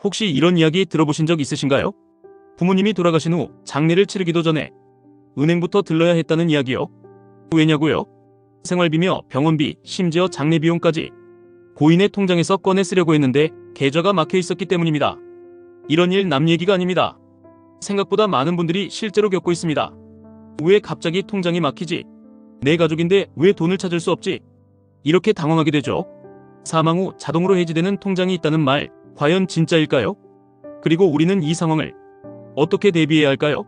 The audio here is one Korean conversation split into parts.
혹시 이런 이야기 들어보신 적 있으신가요? 부모님이 돌아가신 후 장례를 치르기도 전에 은행부터 들러야 했다는 이야기요. 왜냐고요? 생활비며 병원비, 심지어 장례 비용까지 고인의 통장에서 꺼내 쓰려고 했는데 계좌가 막혀 있었기 때문입니다. 이런 일 남 얘기가 아닙니다. 생각보다 많은 분들이 실제로 겪고 있습니다. 왜 갑자기 통장이 막히지? 내 가족인데 왜 돈을 찾을 수 없지? 이렇게 당황하게 되죠. 사망 후 자동으로 해지되는 통장이 있다는 말, 과연 진짜일까요? 그리고 우리는 이 상황을 어떻게 대비해야 할까요?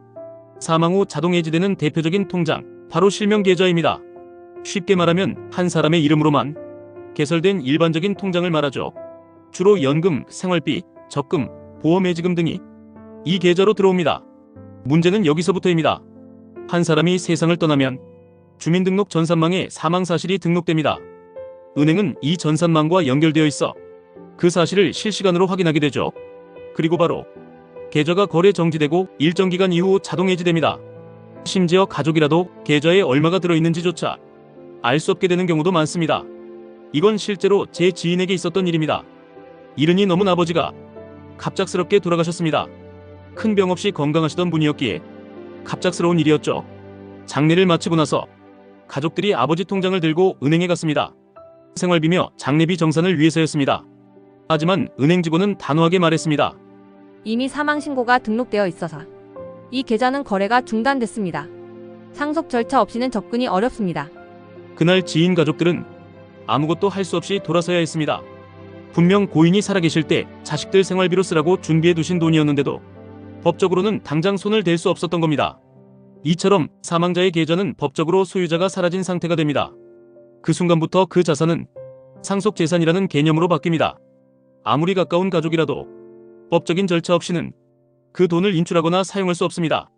사망 후 자동 해지되는 대표적인 통장, 바로 실명계좌입니다. 쉽게 말하면 한 사람의 이름으로만 개설된 일반적인 통장을 말하죠. 주로 연금, 생활비, 적금, 보험해지금 등이 이 계좌로 들어옵니다. 문제는 여기서부터입니다. 한 사람이 세상을 떠나면 주민등록 전산망에 사망 사실이 등록됩니다. 은행은 이 전산망과 연결되어 있어 그 사실을 실시간으로 확인하게 되죠. 그리고 바로 계좌가 거래 정지되고 일정 기간 이후 자동 해지됩니다. 심지어 가족이라도 계좌에 얼마가 들어있는지조차 알 수 없게 되는 경우도 많습니다. 이건 실제로 제 지인에게 있었던 일입니다. 이른이 넘은 아버지가 갑작스럽게 돌아가셨습니다. 큰 병 없이 건강하시던 분이었기에 갑작스러운 일이었죠. 장례를 마치고 나서 가족들이 아버지 통장을 들고 은행에 갔습니다. 생활비며 장례비 정산을 위해서였습니다. 하지만 은행 직원은 단호하게 말했습니다. 이미 사망 신고가 등록되어 있어서 이 계좌는 거래가 중단됐습니다. 상속 절차 없이는 접근이 어렵습니다. 그날 지인 가족들은 아무것도 할 수 없이 돌아서야 했습니다. 분명 고인이 살아계실 때 자식들 생활비로 쓰라고 준비해 두신 돈이었는데도 법적으로는 당장 손을 댈 수 없었던 겁니다. 이처럼 사망자의 계좌는 법적으로 소유자가 사라진 상태가 됩니다. 그 순간부터 그 자산은 상속재산이라는 개념으로 바뀝니다. 아무리 가까운 가족이라도 법적인 절차 없이는 그 돈을 인출하거나 사용할 수 없습니다.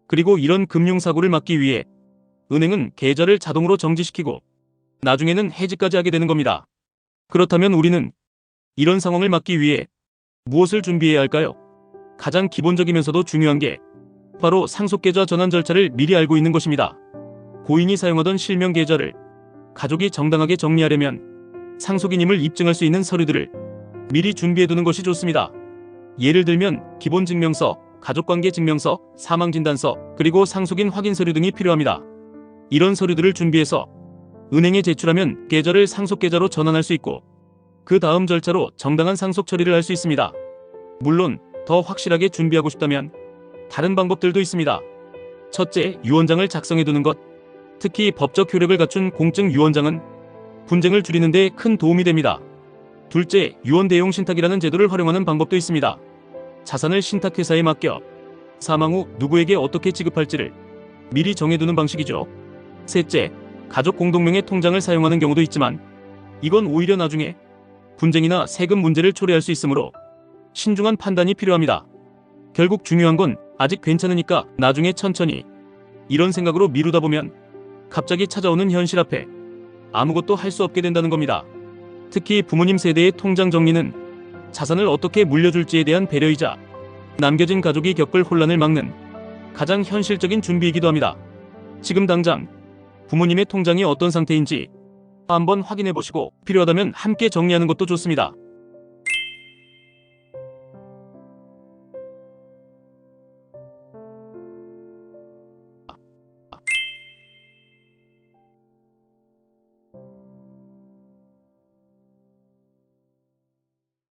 그리고 이런 금융사고를 막기 위해 은행은 계좌를 자동으로 정지시키고 나중에는 해지까지 하게 되는 겁니다. 그렇다면 우리는 이런 상황을 막기 위해 무엇을 준비해야 할까요? 가장 기본적이면서도 중요한 게 바로 상속계좌 전환 절차를 미리 알고 있는 것입니다. 고인이 사용하던 실명계좌를 가족이 정당하게 정리하려면 상속인임을 입증할 수 있는 서류들을 미리 준비해두는 것이 좋습니다. 예를 들면 기본증명서, 가족관계증명서, 사망진단서, 그리고 상속인 확인서류 등이 필요합니다. 이런 서류들을 준비해서 은행에 제출하면 계좌를 상속계좌로 전환할 수 있고 그 다음 절차로 정당한 상속 처리를 할 수 있습니다. 물론 더 확실하게 준비하고 싶다면 다른 방법들도 있습니다. 첫째, 유언장을 작성해두는 것. 특히 법적 효력을 갖춘 공증 유언장은 분쟁을 줄이는 데 큰 도움이 됩니다. 둘째, 유언 대용 신탁이라는 제도를 활용하는 방법도 있습니다. 자산을 신탁회사에 맡겨 사망 후 누구에게 어떻게 지급할지를 미리 정해두는 방식이죠. 셋째, 가족 공동명의 통장을 사용하는 경우도 있지만 이건 오히려 나중에 분쟁이나 세금 문제를 초래할 수 있으므로 신중한 판단이 필요합니다. 결국 중요한 건 아직 괜찮으니까 나중에 천천히 이런 생각으로 미루다 보면 갑자기 찾아오는 현실 앞에 아무것도 할 수 없게 된다는 겁니다. 특히 부모님 세대의 통장 정리는 자산을 어떻게 물려줄지에 대한 배려이자 남겨진 가족이 겪을 혼란을 막는 가장 현실적인 준비이기도 합니다. 지금 당장 부모님의 통장이 어떤 상태인지 한번 확인해 보시고 필요하다면 함께 정리하는 것도 좋습니다.